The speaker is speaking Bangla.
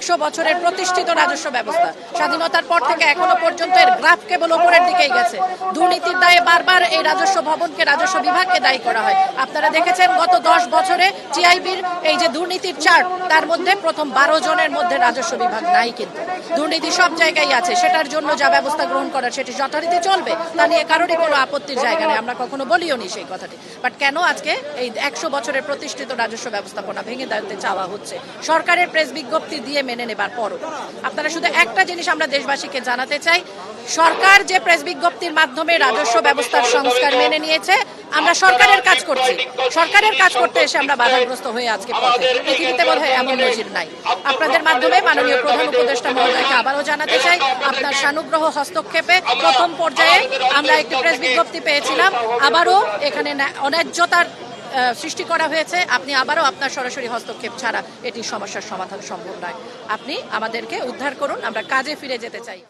100 বছরের প্রতিষ্ঠিত রাজস্ব ব্যবস্থা, স্বাধীনতার পর থেকে এখনো পর্যন্ত এর গ্রাফ কেবল উপরের দিকেই গেছে। দুর্নীতির দায়ে বারবার এই রাজস্ব ভবনকে, রাজস্ব বিভাগকে দায়ী করা হয়। আপনারা দেখেছেন গত 10 বছরে টিআইবির এই যে দুর্নীতির চার্ট, তার মধ্যে প্রথম 12 জনের মধ্যে রাজস্ব বিভাগ নাই। কিন্তু দুর্নীতি সব জায়গায় আছে, সেটার জন্য যা ব্যবস্থা গ্রহণ করার সেটি যথারীতি চলবে, তা নিয়ে কারোরই কোনো আপত্তির জায়গা নেই, আমরা কখনো বলিও নি সেই কথাটি। বাট কেন আজকে এই 100 বছরের প্রতিষ্ঠিত রাজস্ব ব্যবস্থাপনা ভেঙে দিতে চাওয়া হচ্ছে সরকারের প্রেস বিজ্ঞপ্তি দিয়ে মেনে নেবার পরও? আপনারা শুধু একটা জিনিস আমরা দেশবাসীকে জানাতে চাই, সরকার যে প্রেস বিজ্ঞপ্তির মাধ্যমে রাজস্ব ব্যবস্থার সংস্কার মেনে নিয়েছে, আমরা সরকারের কাজ করছি, সরকারের কাজ করতে এসে আমরা বাধাগ্রস্ত হয়ে আজকে পথে। পৃথিবীতে বোধহয় এমন নজির নাই। আপনাদের মাধ্যমে মাননীয় প্রধান উপদেষ্টা মহোদয়কে আবারও জানাতে চাই, আপনার সানুগ্রহ হস্তক্ষেপে প্রথম পর্যায়ে আমরা একটি প্রেস বিজ্ঞপ্তি পেয়েছিলাম, আবারও এখানে অন্যায্যতার সৃষ্টি করা হয়েছে। আপনি আবারও আপনার সরাসরি হস্তক্ষেপ ছাড়া এটি সমস্যার সমাধান সম্ভব নয়। আপনি আমাদেরকে উদ্ধার করুন, আমরা কাজে ফিরে যেতে চাই।